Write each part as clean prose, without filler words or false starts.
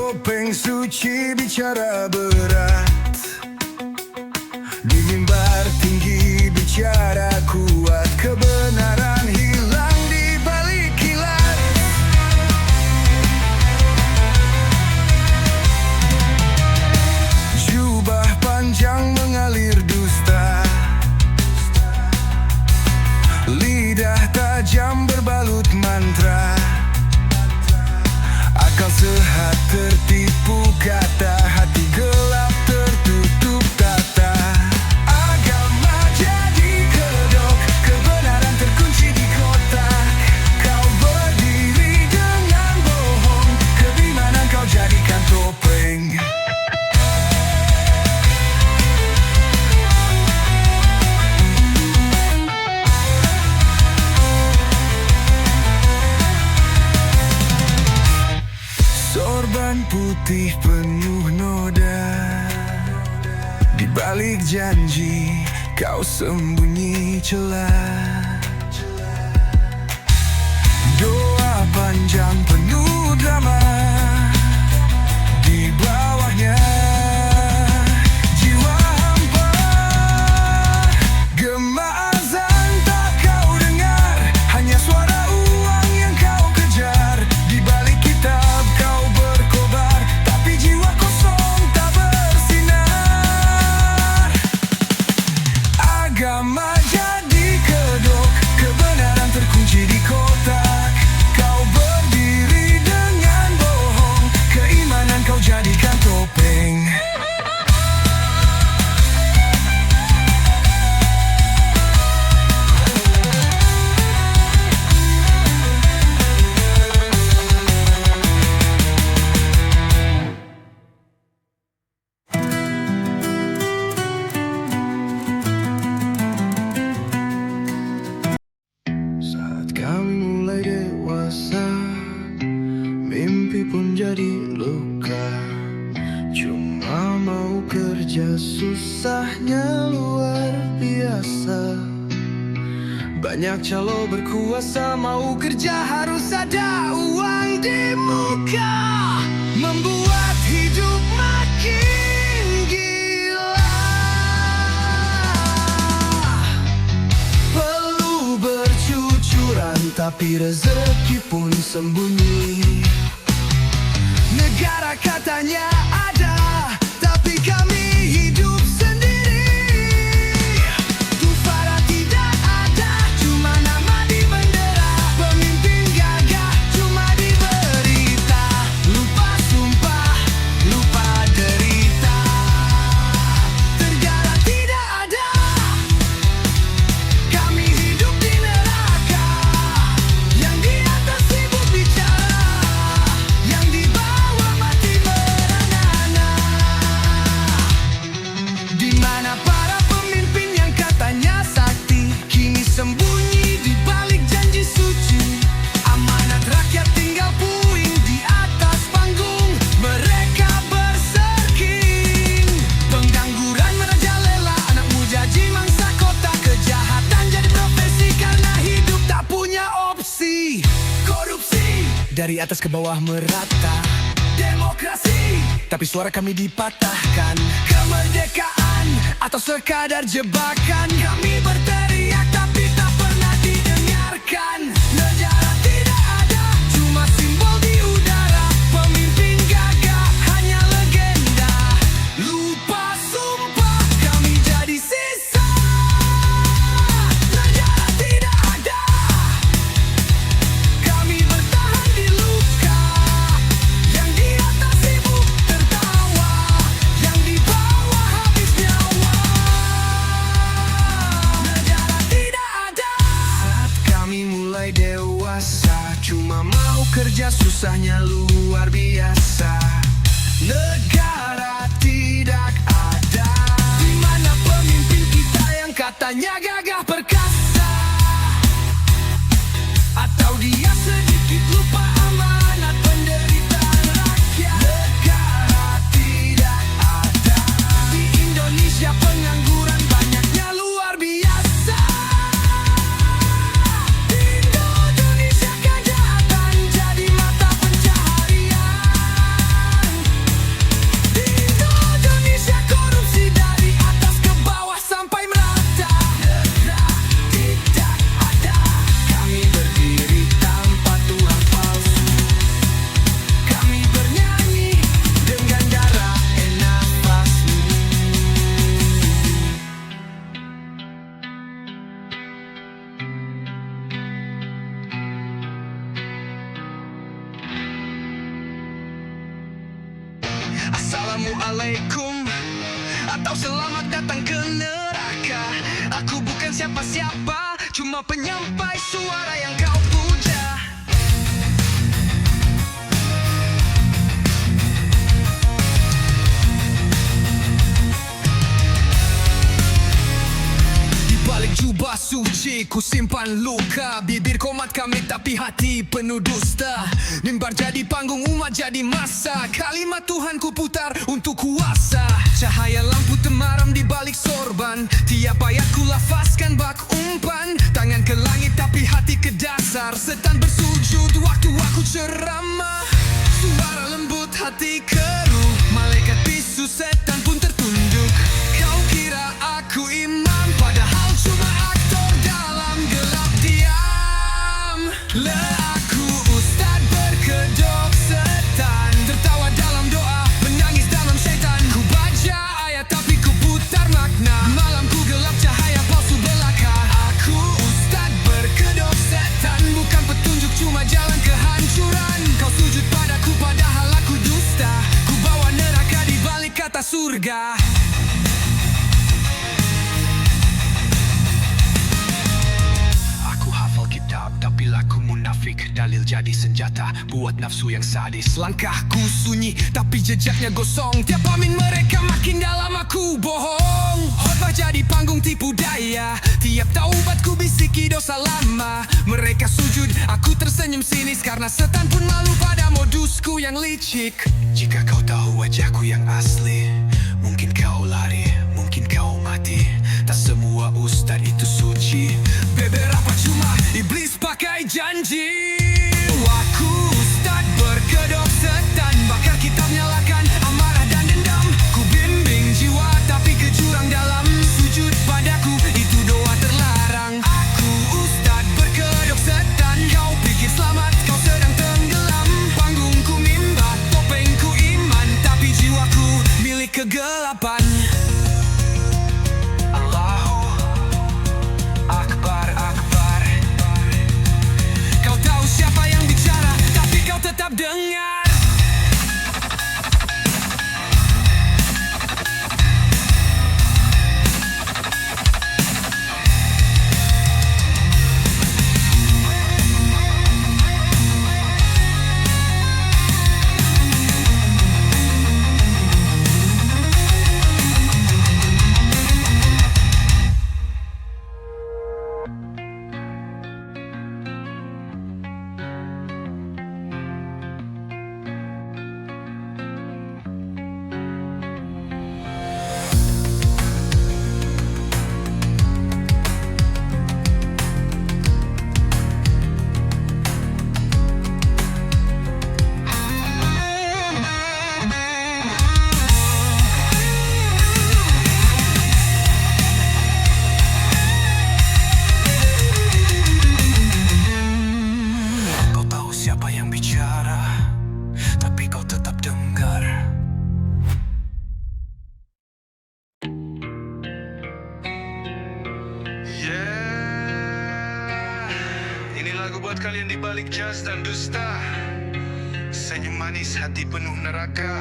topeng suci bicara berat, di mimbar tinggi bicara kuat, kebenaran hilang di balik kilat. Jubah panjang mengalir dusta, lidah tajam berbalut mantra, akal sehat tertipu kata, hati gelap tertutup tata. Agama jadi kedok, kebenaran terkunci di kotak. Kau berdiri dengan bohong, keimanan kau jadikan topeng. Sorban putih penuh noda, di balik janji kau sembunyi celah. Doa panjang penuh drama, di bawahnya jiwa hampa. Gema azan tak kau dengar, hanya suara uang yang kau kejar. Di balik kitab kau berkobar, tapi jiwa kosong tak bersinar. Agama jadi kedok, kebenaran terkunci di kotak. Kau berdiri dengan bohong, keimanan kau jadikan topeng. Saat kami mulai dewasa, mimpi pun jadi luka. Cuma mau kerja susahnya luar biasa. Banyak calo berkuasa, mau kerja harus ada uang di muka. Membuat hidup makin gila. Perlu bercucuran, tapi rezeki pun sembunyi. Negara katanya ada, tapi kami hidup sendiri. Tufara tidak ada, cuma nama di bendera. Pemimpin gagah cuma di berita. Lupa sumpah, lupa derita. Negara tidak ada, kami hidup di neraka. Yang di atas sibuk bicara, yang di bawah mati merenana. Di mana para pemimpin yang katanya sakti, kini sembunyi di balik janji suci. Amanat rakyat tinggal puing di atas panggung, mereka berserking. Pengangguran merajalela, anak mujaji mangsa kota. Kejahatan jadi profesi karena hidup tak punya opsi. Korupsi dari atas ke bawah merata. Demokrasi, tapi suara kami dipatahkan. Kemerdekaan atau sekadar jebakan. Kami berteriak tapi tak pernah didengarkan. Negara tidak ada, cuma simbol di udara. Pemimpin gagah hanya legenda. Lupa sumpah, kami jadi sisa. Negara tidak ada, kami bertahan di luka. Yang di atas sibuk tertawa, yang di bawah habis nyawa. Negara tidak ada. Saat kami mulai dewasa, cuma mau kerja susahnya luar biasa. Negara tidak ada, di mana pemimpin kita yang katanya gagah perkasa. Atau dia sedikit lupa amanat penderitaan rakyat. Negara tidak ada, di Indonesia pengangguran banyaknya luar biasa. Di Indonesia kejahatan jadi mata penjahat. assalamualaikum atau selamat datang ke neraka. Aku bukan siapa-siapa, cuma penyampai suara yang kau puja. Di balik jubah suci ku simpan luka. Bibir komat kami tapi hati penuh dusta. Mimbar jadi panggung, umat jadi masa. Kalimat Tuhan ku putar untuk kuasa. Cahaya lampu temaram di balik sorban. Tiap ayat ku lafazkan bak umpan. Tangan ke langit tapi hati ke dasar. Setan bersujud waktu aku ceramah. Suara lembut hati keruh. Malaikat bisu setan pun tertunduk. Kau kira aku imam, padahal cuma aktor dalam gelap diam. Aku ustad berkedok setan. Tertawa dalam doa, menangis dalam setan. Ku baca ayat tapi ku putar makna. Malam ku gelap cahaya palsu belaka. Aku ustad berkedok setan. Bukan petunjuk cuma jalan kehancuran. Kau sujud padaku padahal aku dusta. Ku bawa neraka di balik kata surga. Tapi laku munafik, dalil jadi senjata buat nafsu yang sadis. Langkahku sunyi, tapi jejaknya gosong. Tiap amin mereka makin dalam aku bohong. Khotbah jadi panggung tipu daya. Tiap taubatku bisiki dosa lama. Mereka sujud, aku tersenyum sinis. Karena setan pun malu pada modusku yang licik. Jika kau tahu wajahku yang asli, mungkin kau lari, mungkin kau mati. Tak semua ustad itu suci. Beberapa cuma iblis pakai janji. Aku ustad berkedok setan. Bakar kitab nyalakan amarah dan dendam. Ku bimbing jiwa tapi ke jurang dalam. Sujud padaku itu doa terlarang. Aku ustad berkedok setan. Kau pikir selamat, kau sedang tenggelam. Panggungku mimbar, topengku iman. Tapi jiwaku milik kegelapan. Tetap dengar. Buat kalian di balik jas dan dusta. Senyum manis hati penuh neraka.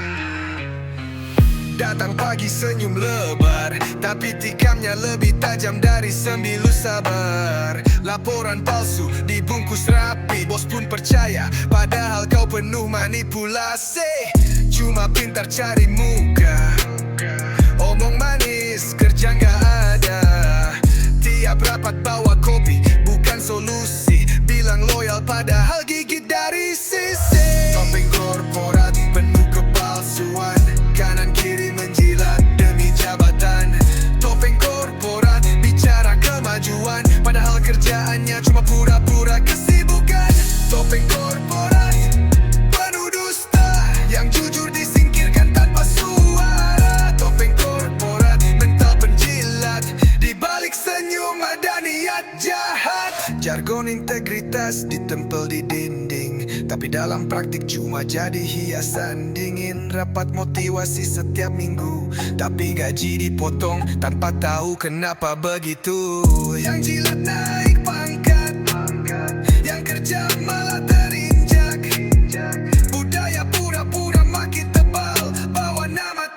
Datang pagi senyum lebar, tapi tikamnya lebih tajam dari sembilu sabar. Laporan palsu dibungkus rapi, bos pun percaya padahal kau penuh manipulasi. Cuma pintar cari muka, omong manis, kerja nggak ada. Tiap rapat bawa kopi, bukan solusi. Bilang loyal padahal gigit dari sisi. Topeng korporat penuh kepalsuan. Kanan kiri menjilat demi jabatan. Topeng korporat bicara kemajuan, padahal kerjaannya cuma pura-pura kesibukan. Topeng korporat penuh dusta, yang jujur disingkirkan tanpa suara. Topeng korporat mental penjilat, di balik senyum ada niat jahat. Jargon integritas ditempel di dinding, tapi dalam praktik cuma jadi hiasan dingin. Rapat motivasi setiap minggu, tapi gaji dipotong tanpa tahu kenapa begitu. Yang jilat naik pangkat, yang kerja malah terinjak. Budaya pura-pura makin tebal, bawa nama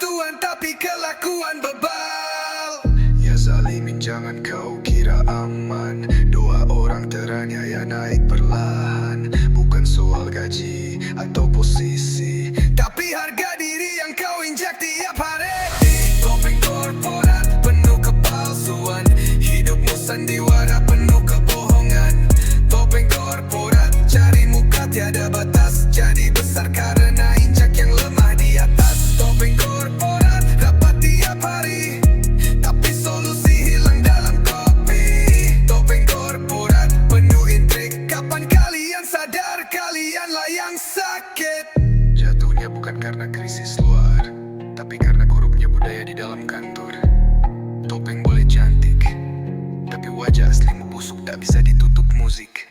karena krisis luar, tapi karena korupnya budaya di dalam kantor. Topeng boleh cantik, tapi wajah aslimu busuk, tak bisa ditutup musik.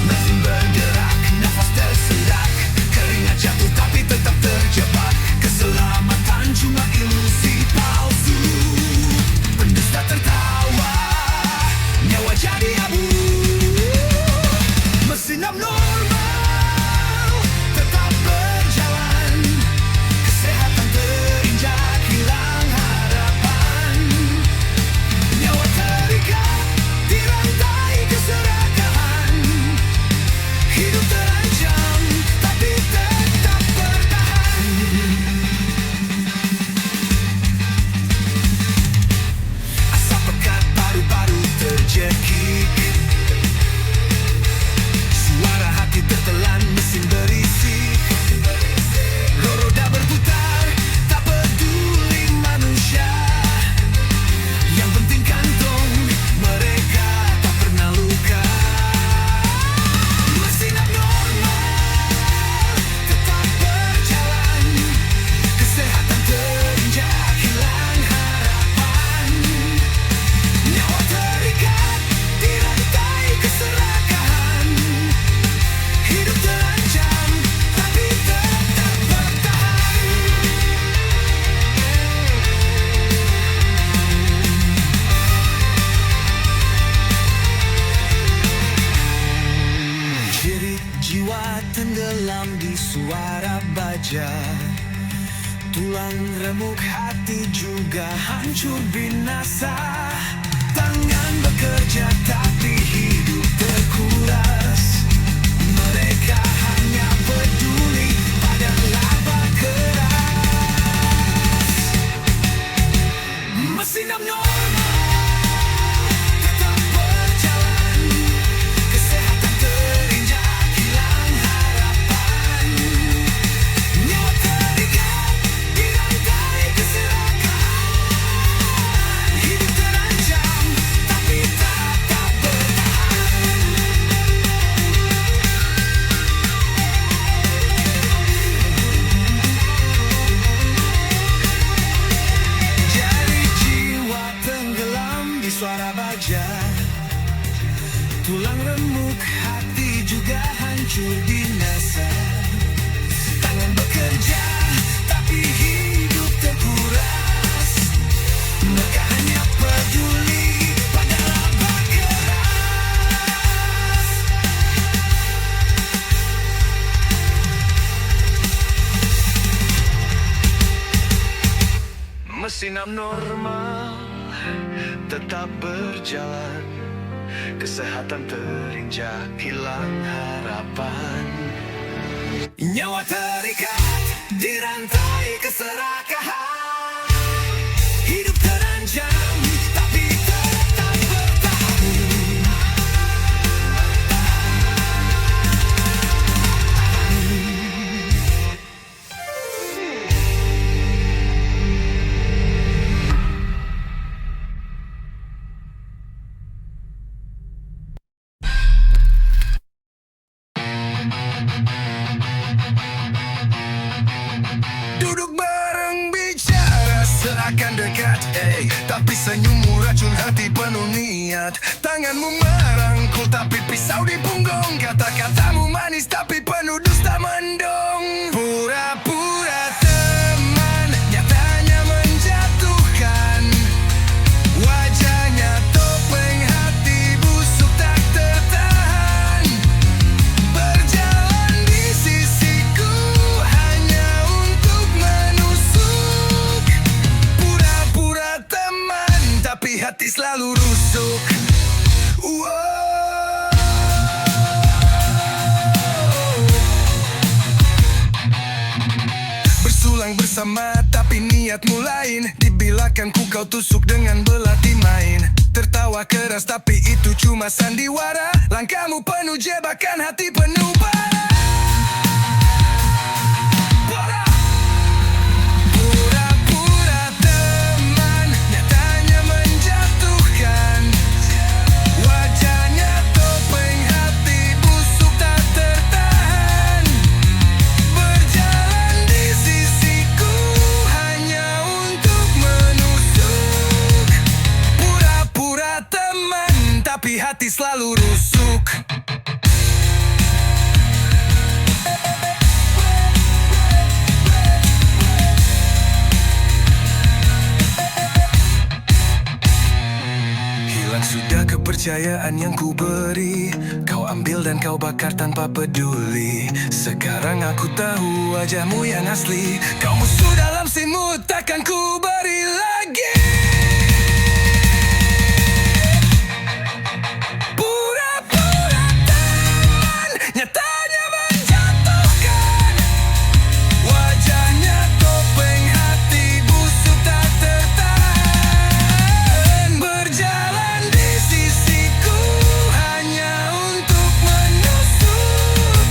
Mesin bergerak, nafas tersendak, keringat jatuh tapi tetap terjebak. Keselamatan cuma ilusi palsu, pendusta tertawa, nyawa jadi abu. Mesin abnormal tetap berjalan, kesehatan terinjak, hilang harapan. Nyawa terikat di rantai keserakahan, hidup terancam tapi tetap bertahan. Asap pekat paru-paru terjekik, suara hati tertelan, mesin berisik. Roda berputar, tak peduli manusia, yang penting kantong mereka tak pernah luka. Mesin abnormal tetap berjalan, kesehatan terinjak, hilang harapan. Nyawa terikat di rantai keserakahan, hidup terancam tapi tetap bertahan. Jerit jiwa tenggelam di suara baja, tulang remuk hati juga hancur binasa. Tangan bekerja tapi hidup terkuras, mereka hanya peduli pada laba keras. Mesin abnormal tetap berjalan, kesehatan terinjak, hilang harapan. Nyawa terikat di rantai keserakahan, hidup terancam tapi tetap bertahan. Jadi jiwa tenggelam di suara baja, tulang remuk hati juga hancur binasa. Tangan bekerja tapi hidup terkuras, mereka hanya peduli pada laba keras. Mesin abnormal tetap berjalan, kesehatan terinjak, hilang harapan. Nyawa terikat di rantai keserakahan, hidup terancam tapi tetap bertahan. Duduk bareng bicara seakan dekat, tapi senyummu racun hati penuh niat. Tanganmu merangkul tapi pisau di punggung, kata-katamu manis tapi penuh dusta mendung. Pura-pura teman, nyatanya menjatuhkan. Wajahnya topeng, hati busuk tak tertahan. Berjalan di sisiku hanya untuk menusuk. Pura-pura teman tapi hati selalu rusuk. Bersulang bersama tapi niatmu lain, di belakangku kau tusuk dengan belati main. Tertawa keras tapi itu cuma sandiwara, langkahmu penuh jebakan, hati penuh bara. selalu rusuk. Hilang sudah kepercayaan yang ku beri. Kau ambil dan kau bakar tanpa peduli. Sekarang aku tahu wajahmu yang asli. Kau musuh dalam simut, takkan ku beri lagi. Pura-pura teman, nyatanya menjatuhkan. Wajahnya topeng, hati busuk tak tertahan. Berjalan di sisiku hanya untuk menusuk.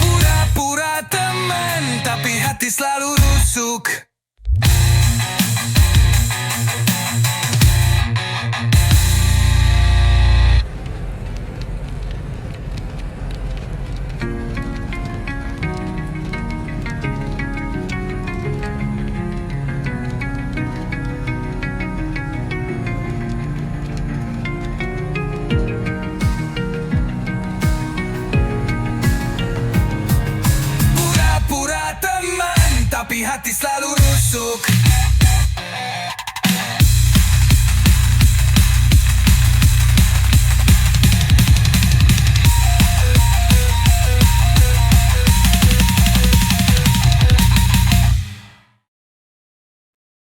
Pura-pura teman, tapi hati selalu rusuk. Pura-pura teman, tapi hati selalu rusuk.